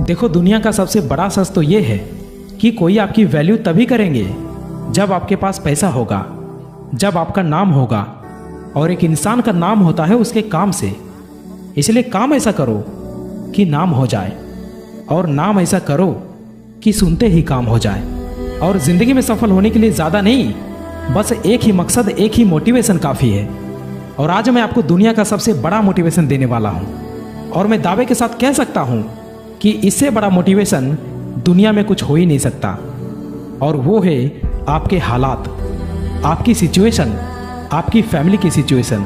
देखो, दुनिया का सबसे बड़ा सच तो ये है कि कोई आपकी वैल्यू तभी करेंगे जब आपके पास पैसा होगा, जब आपका नाम होगा। और एक इंसान का नाम होता है उसके काम से। इसलिए काम ऐसा करो कि नाम हो जाए, और नाम ऐसा करो कि सुनते ही काम हो जाए। और जिंदगी में सफल होने के लिए ज़्यादा नहीं, बस एक ही मकसद, एक ही मोटिवेशन काफ़ी है। और आज मैं आपको दुनिया का सबसे बड़ा मोटिवेशन देने वाला हूँ, और मैं दावे के साथ कह सकता हूँ कि इससे बड़ा मोटिवेशन दुनिया में कुछ हो ही नहीं सकता। और वो है आपके हालात, आपकी सिचुएशन, आपकी फैमिली की सिचुएशन।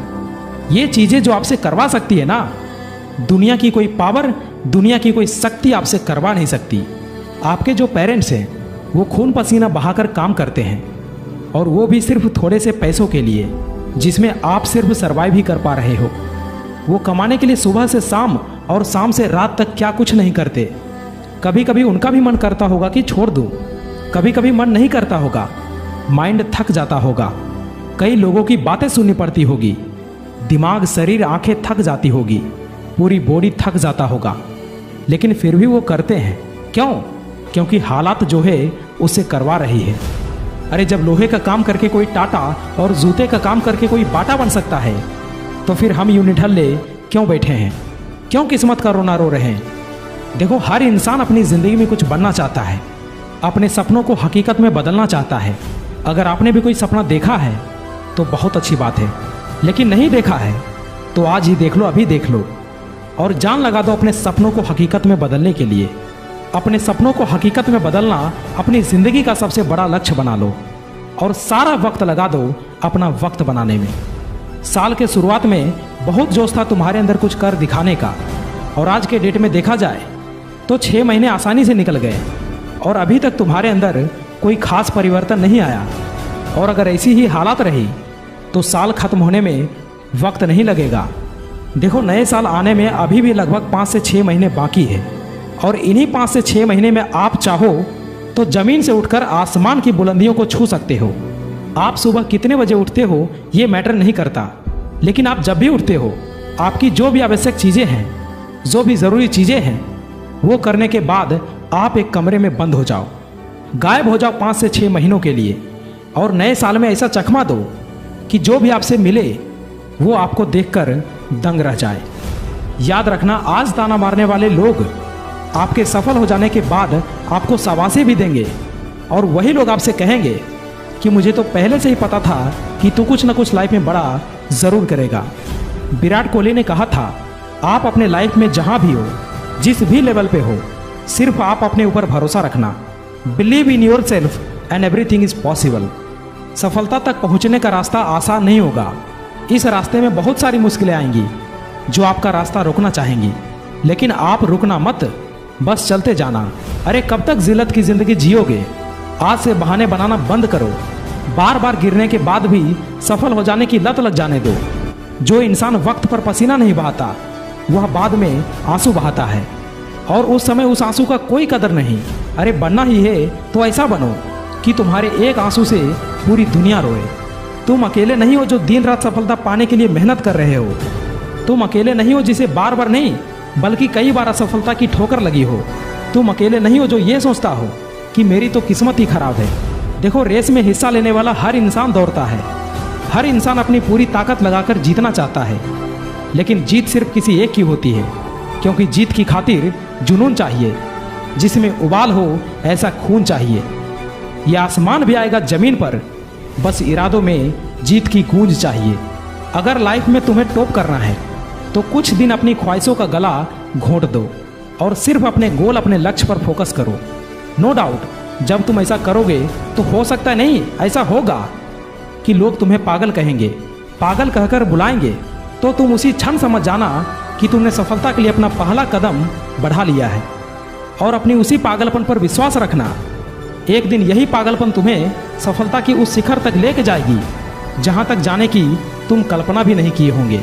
ये चीज़ें जो आपसे करवा सकती है ना, दुनिया की कोई पावर, दुनिया की कोई शक्ति आपसे करवा नहीं सकती। आपके जो पेरेंट्स हैं वो खून पसीना बहाकर काम करते हैं, और वो भी सिर्फ थोड़े से पैसों के लिए, जिसमें आप सिर्फ सर्वाइव ही कर पा रहे हो। वो कमाने के लिए सुबह से शाम और शाम से रात तक क्या कुछ नहीं करते। कभी कभी उनका भी मन करता होगा कि छोड़ दूं, कभी कभी मन नहीं करता होगा, माइंड थक जाता होगा, कई लोगों की बातें सुननी पड़ती होगी, दिमाग, शरीर, आंखें थक जाती होगी, पूरी बॉडी थक जाता होगा, लेकिन फिर भी वो करते हैं। क्यों? क्योंकि हालात जो है उससे करवा रही है। अरे जब लोहे का काम करके कोई टाटा और जूते का काम करके कोई बाटा बन सकता है, तो फिर हम यूं निठल्ले क्यों बैठे हैं? क्यों किस्मत का रोना रो रहे हैं? देखो, हर इंसान अपनी ज़िंदगी में कुछ बनना चाहता है, अपने सपनों को हकीकत में बदलना चाहता है। अगर आपने भी कोई सपना देखा है तो बहुत अच्छी बात है, लेकिन नहीं देखा है तो आज ही देख लो, अभी देख लो, और जान लगा दो अपने सपनों को हकीकत में बदलने के लिए। अपने सपनों को हकीकत में बदलना अपनी ज़िंदगी का सबसे बड़ा लक्ष्य बना लो, और सारा वक्त लगा दो अपना वक्त बनाने में। साल के शुरुआत में बहुत जोश था तुम्हारे अंदर कुछ कर दिखाने का, और आज के डेट में देखा जाए तो 6 महीने आसानी से निकल गए, और अभी तक तुम्हारे अंदर कोई खास परिवर्तन नहीं आया। और अगर ऐसी ही हालात रही तो साल खत्म होने में वक्त नहीं लगेगा। देखो, नए साल आने में अभी भी लगभग 5 से 6 महीने बाकी है, और इन्हीं 5 से 6 महीने में आप चाहो तो ज़मीन से उठकर आसमान की बुलंदियों को छू सकते हो। आप सुबह कितने बजे उठते हो ये मैटर नहीं करता, लेकिन आप जब भी उठते हो, आपकी जो भी आवश्यक चीज़ें हैं, जो भी ज़रूरी चीज़ें हैं, वो करने के बाद आप एक कमरे में बंद हो जाओ, गायब हो जाओ 5 से 6 महीनों के लिए, और नए साल में ऐसा चकमा दो कि जो भी आपसे मिले वो आपको देखकर दंग रह जाए। याद रखना, आज ताना मारने वाले लोग आपके सफल हो जाने के बाद आपको शाबाशी भी देंगे, और वही लोग आपसे कहेंगे कि मुझे तो पहले से ही पता था कि तू कुछ ना कुछ लाइफ में बड़ा ज़रूर करेगा। विराट कोहली ने कहा था, आप अपने लाइफ में जहाँ भी हो, जिस भी लेवल पे हो, सिर्फ आप अपने ऊपर भरोसा रखना। Believe in your self and everything is possible. सफलता तक पहुँचने का रास्ता आसान नहीं होगा। इस रास्ते में बहुत सारी मुश्किलें आएंगी जो आपका रास्ता रोकना चाहेंगी, लेकिन आप रुकना मत, बस चलते जाना। अरे कब तक जिल्लत की ज़िंदगी जियोगे? आज से बहाने बनाना बंद करो। बार बार गिरने के बाद भी सफल हो जाने की लत लग जाने दो। जो इंसान वक्त पर पसीना नहीं बहाता, वह बाद में आंसू बहाता है, और उस समय उस आंसू का कोई कदर नहीं। अरे बनना ही है तो ऐसा बनो कि तुम्हारे एक आंसू से पूरी दुनिया रोए। तुम अकेले नहीं हो जो दिन रात सफलता पाने के लिए मेहनत कर रहे हो। तुम अकेले नहीं हो जिसे बार बार नहीं बल्कि कई बार असफलता की ठोकर लगी हो। तुम अकेले नहीं हो जो ये सोचता हो कि मेरी तो किस्मत ही खराब है। देखो, रेस में हिस्सा लेने वाला हर इंसान दौड़ता है, हर इंसान अपनी पूरी ताकत लगाकर जीतना चाहता है, लेकिन जीत सिर्फ किसी एक की होती है, क्योंकि जीत की खातिर जुनून चाहिए, जिसमें उबाल हो ऐसा खून चाहिए। यह आसमान भी आएगा ज़मीन पर, बस इरादों में जीत की गूंज चाहिए। अगर लाइफ में तुम्हें टॉप करना है तो कुछ दिन अपनी ख्वाहिशों का गला घोंट दो, और सिर्फ अपने गोल, अपने लक्ष्य पर फोकस करो। नो डाउट, जब तुम ऐसा करोगे तो हो सकता नहीं, ऐसा होगा कि लोग तुम्हें पागल कहेंगे। पागल कहकर बुलाएंगे तो तुम उसी क्षण समझ जाना कि तुमने सफलता के लिए अपना पहला कदम बढ़ा लिया है, और अपनी उसी पागलपन पर विश्वास रखना। एक दिन यही पागलपन तुम्हें सफलता की उस शिखर तक लेके जाएगी जहां तक जाने की तुम कल्पना भी नहीं किए होंगे।